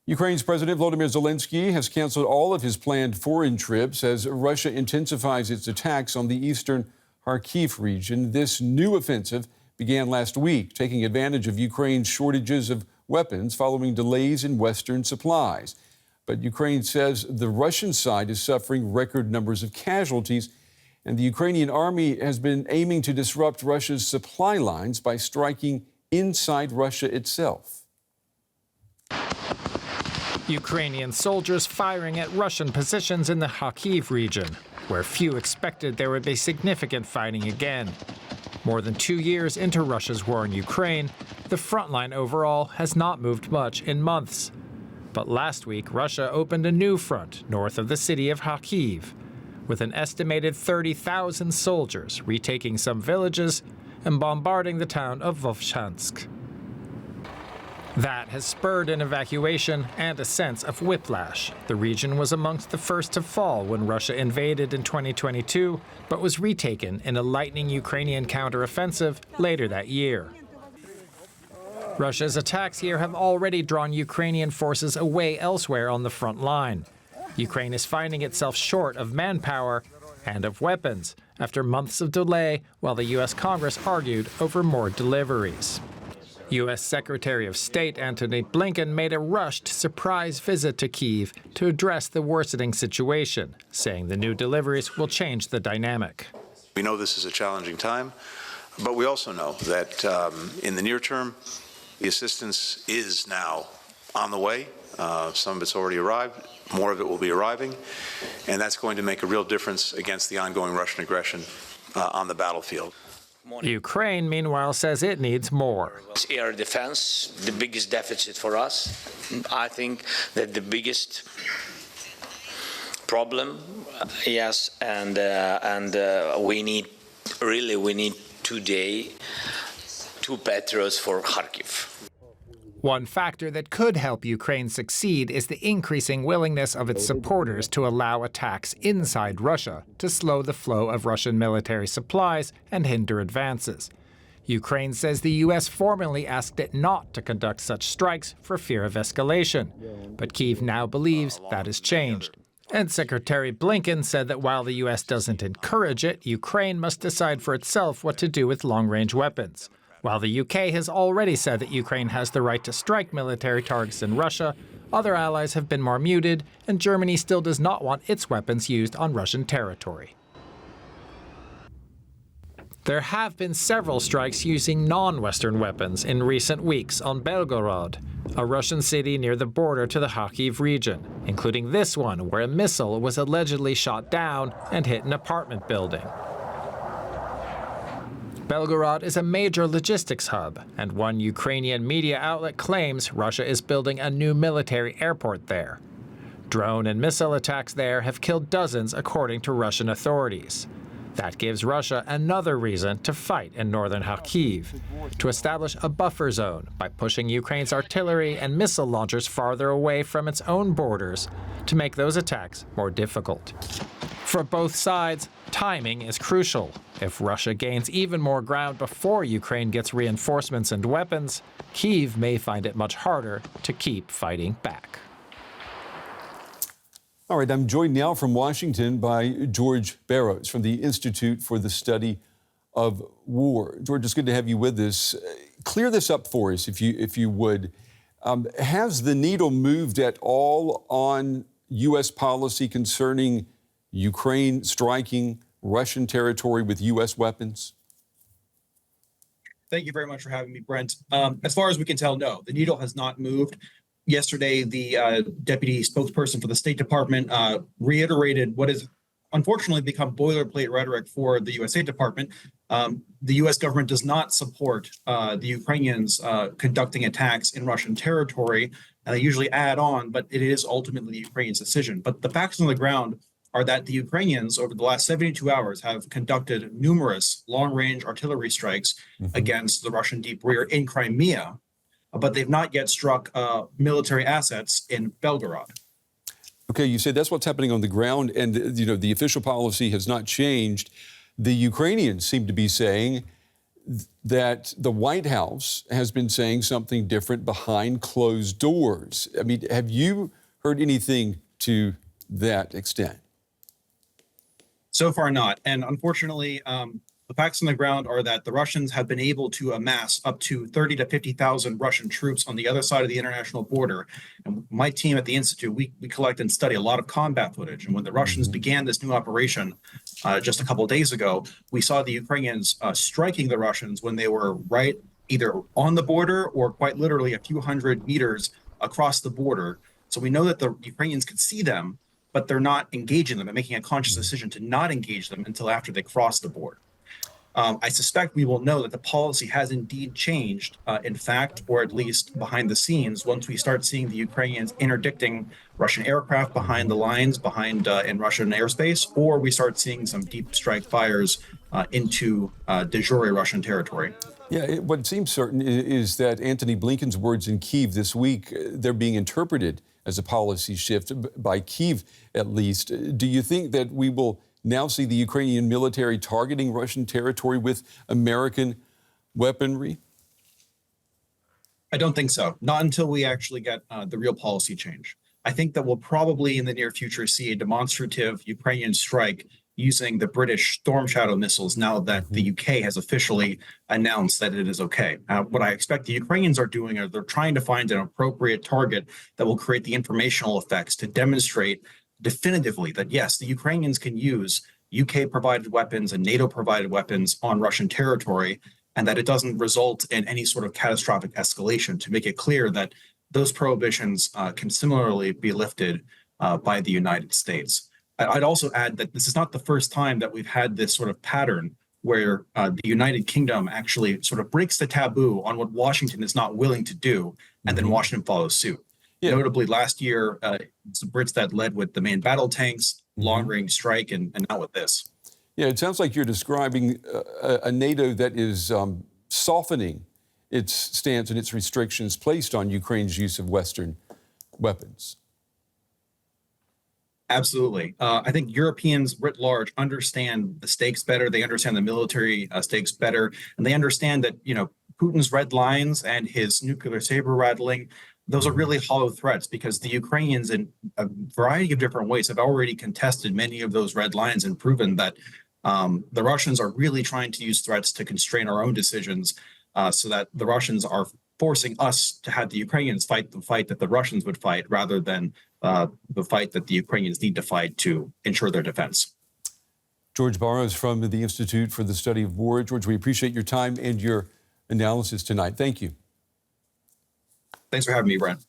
Ukraine's President Volodymyr Zelenskyy has canceled all of his planned foreign trips as Russia intensifies its attacks on the eastern Kharkiv region. This new offensive began last week, taking advantage of Ukraine's shortages of weapons following delays in Western supplies. But Ukraine says the Russian side is suffering record numbers of casualties, and the Ukrainian army has been aiming to disrupt Russia's supply lines by striking inside Russia itself. Ukrainian soldiers firing at Russian positions in the Kharkiv region, where few expected there would be significant fighting again. More than 2 years into Russia's war in Ukraine, the front line overall has not moved much in months. But last week, Russia opened a new front north of the city of Kharkiv, with an estimated 30,000 soldiers retaking some villages and bombarding the town of Vovchansk. That has spurred an evacuation and a sense of whiplash. The region was amongst the first to fall when Russia invaded in 2022, but was retaken in a lightning Ukrainian counteroffensive later that year. Russia's attacks here have already drawn Ukrainian forces away elsewhere on the front line. Ukraine is finding itself short of manpower and of weapons after months of delay while the U.S. Congress argued over more deliveries. U.S. Secretary of State Antony Blinken made a rushed surprise visit to Kyiv to address the worsening situation, saying the new deliveries will change the dynamic. We know this is a challenging time, but we also know that in the near term, the assistance is now on the way. Some of it's already arrived. More of it will be arriving. And that's going to make a real difference against the ongoing Russian aggression on the battlefield. Ukraine, meanwhile, says it needs more. Air defense, the biggest deficit for us. I think that the biggest problem, yes, and we need today 2 Petros for Kharkiv. One factor that could help Ukraine succeed is the increasing willingness of its supporters to allow attacks inside Russia to slow the flow of Russian military supplies and hinder advances. Ukraine says the U.S. formally asked it not to conduct such strikes for fear of escalation. But Kyiv now believes that has changed. And Secretary Blinken said that while the U.S. doesn't encourage it, Ukraine must decide for itself what to do with long-range weapons. While the UK has already said that Ukraine has the right to strike military targets in Russia, other allies have been more muted, and Germany still does not want its weapons used on Russian territory. There have been several strikes using non-Western weapons in recent weeks on Belgorod, a Russian city near the border to the Kharkiv region, including this one where a missile was allegedly shot down and hit an apartment building. Belgorod is a major logistics hub, and one Ukrainian media outlet claims Russia is building a new military airport there. Drone and missile attacks there have killed dozens, according to Russian authorities. That gives Russia another reason to fight in northern Kharkiv, to establish a buffer zone by pushing Ukraine's artillery and missile launchers farther away from its own borders to make those attacks more difficult. For both sides, timing is crucial. If Russia gains even more ground before Ukraine gets reinforcements and weapons, Kyiv may find it much harder to keep fighting back. All right, I'm joined now from Washington by George Barros from the Institute for the Study of War. George, it's good to have you with us. Clear this up for us, if you would. Has the needle moved at all on U.S. policy concerning Ukraine striking Russian territory with U.S. weapons? Thank you very much for having me, Brent. As far as we can tell, no, the needle has not moved. Yesterday, the deputy spokesperson for the State Department reiterated what has unfortunately become boilerplate rhetoric for the U.S. State Department. The U.S. government does not support the Ukrainians conducting attacks in Russian territory, and they usually add on, but it is ultimately the Ukrainians' decision. But the facts on the ground are that the Ukrainians, over the last 72 hours, have conducted numerous long-range artillery strikes against the Russian deep rear in Crimea, but they've not yet struck military assets in Belgorod. Okay, you say that's what's happening on the ground, and the official policy has not changed. The Ukrainians seem to be saying that the White House has been saying something different behind closed doors. I mean, have you heard anything to that extent? So far, not. And unfortunately, the facts on the ground are that the Russians have been able to amass up to 30 to 50,000 Russian troops on the other side of the international border. And my team at the Institute, we collect and study a lot of combat footage. And when the Russians began this new operation just a couple of days ago, we saw the Ukrainians striking the Russians when they were right either on the border or quite literally a few hundred meters across the border. So we know that the Ukrainians could see them, but they're not engaging them and making a conscious decision to not engage them until after they cross the border. I suspect we will know that the policy has indeed changed, in fact, or at least behind the scenes, once we start seeing the Ukrainians interdicting Russian aircraft behind the lines, in Russian airspace, or we start seeing some deep strike fires into de jure Russian territory. Yeah, what seems certain is that Antony Blinken's words in Kyiv this week, they're being interpreted as a policy shift by Kyiv, at least. Do you think that we will now see the Ukrainian military targeting Russian territory with American weaponry? I don't think so. Not until we actually get the real policy change. I think that we'll probably in the near future see a demonstrative Ukrainian strike using the British Storm Shadow missiles now that the UK has officially announced that it is okay. What I expect the Ukrainians are doing is they're trying to find an appropriate target that will create the informational effects to demonstrate definitively that, yes, the Ukrainians can use UK-provided weapons and NATO-provided weapons on Russian territory, and that it doesn't result in any sort of catastrophic escalation, to make it clear that those prohibitions can similarly be lifted by the United States. I'd also add that this is not the first time that we've had this sort of pattern where the United Kingdom actually sort of breaks the taboo on what Washington is not willing to do, and then Washington follows suit. Yeah. Notably, last year, it's the Brits that led with the main battle tanks, long-range strike, and now with this. Yeah, it sounds like you're describing a NATO that is softening its stance and its restrictions placed on Ukraine's use of Western weapons. Absolutely. I think Europeans writ large understand the stakes better. They understand the military stakes better, and they understand that, Putin's red lines and his nuclear saber rattling, those are really hollow threats, because the Ukrainians in a variety of different ways have already contested many of those red lines and proven that the Russians are really trying to use threats to constrain our own decisions, so that the Russians are forcing us to have the Ukrainians fight the fight that the Russians would fight, rather than the fight that the Ukrainians need to fight to ensure their defense. George Barros from the Institute for the Study of War. George, we appreciate your time and your analysis tonight. Thank you. Thanks for having me, Brent.